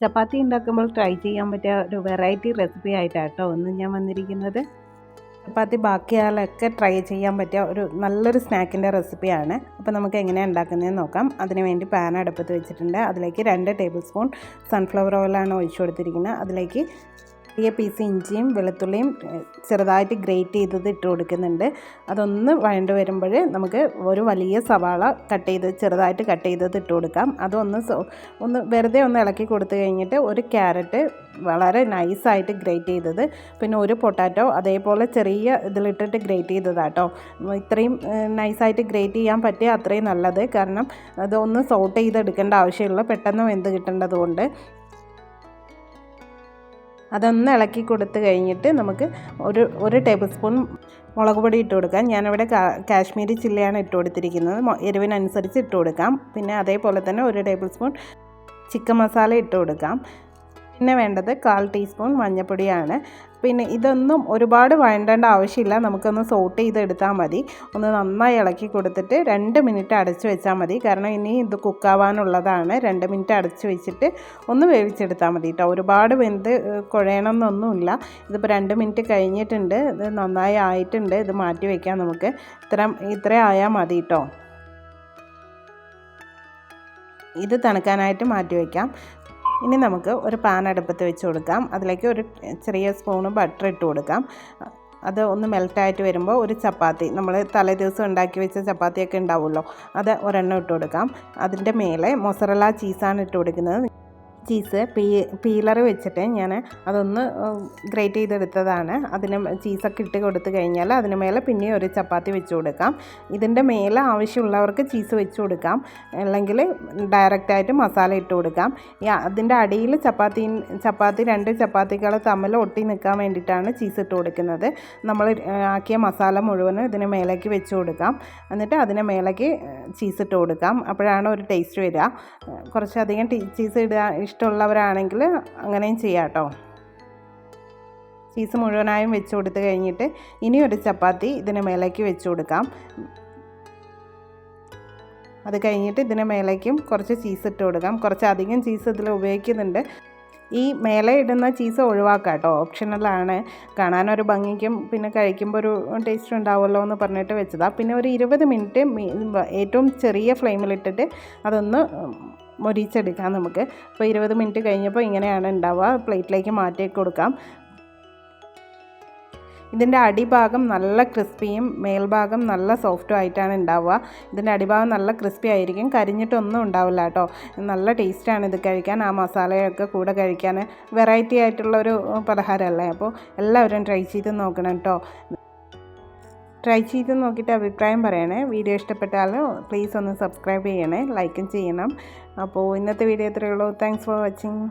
ചപ്പാത്തി ഉണ്ടാക്കുമ്പോൾ ട്രൈ ചെയ്യാൻ പറ്റിയ ഒരു വെറൈറ്റി റെസിപ്പി ആയിട്ടാണ് കേട്ടോ ഇന്ന് ഞാൻ വന്നിരിക്കുന്നത്. ചപ്പാത്തി ബാക്കിയാലൊക്കെ ട്രൈ ചെയ്യാൻ പറ്റിയ ഒരു നല്ലൊരു സ്നാക്കിൻ്റെ റെസിപ്പിയാണ്. അപ്പോൾ നമുക്ക് എങ്ങനെയാണ് ഉണ്ടാക്കുന്നതെന്ന് നോക്കാം. അതിനുവേണ്ടി പാൻ അടുപ്പത്ത് വെച്ചിട്ടുണ്ട്. അതിലേക്ക് 2 ടേബിൾ സ്പൂൺ സൺഫ്ലവർ ഓയിലാണ് ഒഴിച്ചു കൊടുത്തിരിക്കുന്നത്. അതിലേക്ക് ചെറിയ പീസ് ഇഞ്ചിയും വെളുത്തുള്ളിയും ചെറുതായിട്ട് ഗ്രേറ്റ് ചെയ്തത് ഇട്ട് കൊടുക്കുന്നുണ്ട്. അതൊന്ന് വഴണ്ട് വരുമ്പോൾ നമുക്ക് ഒരു വലിയ സവാള ചെറുതായിട്ട് കട്ട് ചെയ്തത് ഇട്ട് കൊടുക്കാം. ഒന്ന് വെറുതെ ഒന്ന് ഇളക്കി കൊടുത്തു കഴിഞ്ഞിട്ട് ഒരു ക്യാരറ്റ് വളരെ നൈസായിട്ട് ഗ്രേറ്റ് ചെയ്തത്, പിന്നെ ഒരു പൊട്ടാറ്റോ അതേപോലെ ചെറിയ ഇതിലിട്ടിട്ട് ഗ്രേറ്റ് ചെയ്തതാട്ടോ. ഇത്രയും നൈസായിട്ട് ഗ്രേറ്റ് ചെയ്യാൻ പറ്റിയ അത്രയും നല്ലത്, കാരണം അതൊന്ന് സോട്ട് ചെയ്തെടുക്കേണ്ട ആവശ്യമുള്ള പെട്ടെന്ന് വെന്ത് കിട്ടേണ്ടതുകൊണ്ട്. അതൊന്ന് ഇളക്കി കൊടുത്ത് കഴിഞ്ഞിട്ട് നമുക്ക് ഒരു ടേബിൾ സ്പൂൺ മുളക് പൊടി ഇട്ട് കൊടുക്കാം. ഞാനിവിടെ കാശ്മീരി ചില്ലിയാണ് ഇട്ട് കൊടുത്തിരിക്കുന്നത്. എരിവിനനുസരിച്ച് ഇട്ട് കൊടുക്കാം. പിന്നെ അതേപോലെ തന്നെ ഒരു ടേബിൾ സ്പൂൺ ചിക്കൻ മസാല ഇട്ട് കൊടുക്കാം. പിന്നെ വേണ്ടത് 1/4 ടീസ്പൂൺ മഞ്ഞൾപ്പൊടിയാണ്. പിന്നെ ഇതൊന്നും ഒരുപാട് വഴണ്ടേണ്ട ആവശ്യമില്ല, നമുക്കൊന്ന് സോട്ട് ചെയ്തെടുത്താൽ മതി. ഒന്ന് നന്നായി ഇളക്കി കൊടുത്തിട്ട് 2 മിനിറ്റ് അടച്ച് വെച്ചാൽ മതി, കാരണം ഇനി ഇത് കുക്കാവാനുള്ളതാണ്. 2 മിനിറ്റ് അടച്ച് വെച്ചിട്ട് ഒന്ന് വേവിച്ചെടുത്താൽ മതി കേട്ടോ. ഒരുപാട് വെന്ത് കുഴയണമെന്നൊന്നുമില്ല. ഇതിപ്പോൾ 2 മിനിറ്റ് കഴിഞ്ഞിട്ടുണ്ട്. ഇത് നന്നായി ആയിട്ടുണ്ട്. ഇത് മാറ്റി വയ്ക്കാം നമുക്ക്. ഇത്ര ആയാൽ മതി കേട്ടോ. ഇത് തണുക്കാനായിട്ട് മാറ്റി വയ്ക്കാം. ഇനി നമുക്ക് ഒരു പാൻ അടുപ്പത്ത് വെച്ച് കൊടുക്കാം. അതിലേക്ക് ഒരു ചെറിയ സ്പൂണ് ബട്ടർ ഇട്ട് കൊടുക്കാം. അത് ഒന്ന് മെൽറ്റായിട്ട് വരുമ്പോൾ ഒരു ചപ്പാത്തി, നമ്മൾ തലേ ദിവസം ഉണ്ടാക്കി വെച്ച ചപ്പാത്തിയൊക്കെ ഉണ്ടാവുമല്ലോ, അത് ഒരെണ്ണം ഇട്ട് കൊടുക്കാം. അതിൻ്റെ മേലെ മൊസറല്ല ചീസാണ് ഇട്ട് കൊടുക്കുന്നത്. ചീസ് പീലർ വെച്ചിട്ട് ഞാൻ അതൊന്ന് ഗ്രേറ്റ് ചെയ്തെടുത്തതാണ്. അതിന് ചീസൊക്കെ ഇട്ട് കൊടുത്തു കഴിഞ്ഞാൽ അതിന് മേലെ പിന്നെ ഒരു ചപ്പാത്തി വെച്ച് കൊടുക്കാം. ഇതിൻ്റെ മേലെ ആവശ്യമുള്ളവർക്ക് ചീസ് വെച്ച് കൊടുക്കാം, അല്ലെങ്കിൽ ഡയറക്റ്റായിട്ട് മസാല ഇട്ട് കൊടുക്കാം. അതിൻ്റെ അടിയിൽ ചപ്പാത്തി 2 ചപ്പാത്തികൾ തമ്മിൽ ഒട്ടി നിൽക്കാൻ വേണ്ടിയിട്ടാണ് ചീസ് ഇട്ട് കൊടുക്കുന്നത്. നമ്മൾ ആക്കിയ മസാല മുഴുവനും ഇതിന് മേലേക്ക് വെച്ച് കൊടുക്കാം. എന്നിട്ട് അതിന് മേലേക്ക് ചീസ് ഇട്ട് കൊടുക്കാം. അപ്പോഴാണ് ഒരു ടേസ്റ്റ് വരിക. കുറച്ചധികം ചീസ് ഇഷ്ടമുള്ളവരാണെങ്കിൽ അങ്ങനെയും ചെയ്യാം കേട്ടോ. ചീസ് മുഴുവനായും വെച്ച് കൊടുത്ത് കഴിഞ്ഞിട്ട് ഇനി ഒരു ചപ്പാത്തി ഇതിന് മേലേക്ക് വെച്ച് കൊടുക്കാം. അത് കഴിഞ്ഞിട്ട് ഇതിന് മേലേക്കും കുറച്ച് ചീസ് ഇട്ട് കൊടുക്കാം. കുറച്ചധികം ചീസ് ഇതിൽ ഉപയോഗിക്കുന്നുണ്ട്. ഈ മേലെ ഇടുന്ന ചീസ് ഒഴിവാക്കാം കേട്ടോ, ഓപ്ഷണലാണ്. കാണാനൊരു ഭംഗിക്കും പിന്നെ കഴിക്കുമ്പോൾ ഒരു ടേസ്റ്റ് ഉണ്ടാവുമല്ലോ എന്ന് പറഞ്ഞിട്ട് വെച്ചതാണ്. പിന്നെ ഒരു 20 മിനിറ്റ് ഏറ്റവും ചെറിയ ഫ്ലെയിമിലിട്ടിട്ട് അതൊന്ന് മൊരിച്ചെടുക്കാം നമുക്ക്. അപ്പോൾ 20 മിനിറ്റ് കഴിഞ്ഞപ്പോൾ ഇങ്ങനെയാണ് ഉണ്ടാവുക. പ്ലേറ്റിലേക്ക് മാറ്റി കൊടുക്കാം. ഇതിൻ്റെ അടിഭാഗം നല്ല ക്രിസ്പിയും മേൽഭാഗം നല്ല സോഫ്റ്റും ആയിട്ടാണ് ഉണ്ടാവുക. ഇതിൻ്റെ അടിഭാഗം നല്ല ക്രിസ്പി ആയിരിക്കും, കരിഞ്ഞിട്ടൊന്നും ഉണ്ടാവില്ല കേട്ടോ. നല്ല ടേസ്റ്റാണ് ഇത് കഴിക്കാൻ, ആ മസാലയൊക്കെ കൂടെ കഴിക്കാൻ. വെറൈറ്റി ആയിട്ടുള്ളൊരു പലഹാരമല്ലേ, അപ്പോൾ എല്ലാവരും ട്രൈ ചെയ്ത് നോക്കണം കേട്ടോ. ട്രൈ ചെയ്ത് നോക്കിയിട്ട് അഭിപ്രായം പറയണേ. വീഡിയോ ഇഷ്ടപ്പെട്ടാൽ പ്ലീസ് ഒന്ന് സബ്സ്ക്രൈബ് ചെയ്യണേ, ലൈക്കും ചെയ്യണം. അപ്പോൾ ഇന്നത്തെ വീഡിയോ ഇത്രയേ ഉള്ളൂ. Thanks for watching.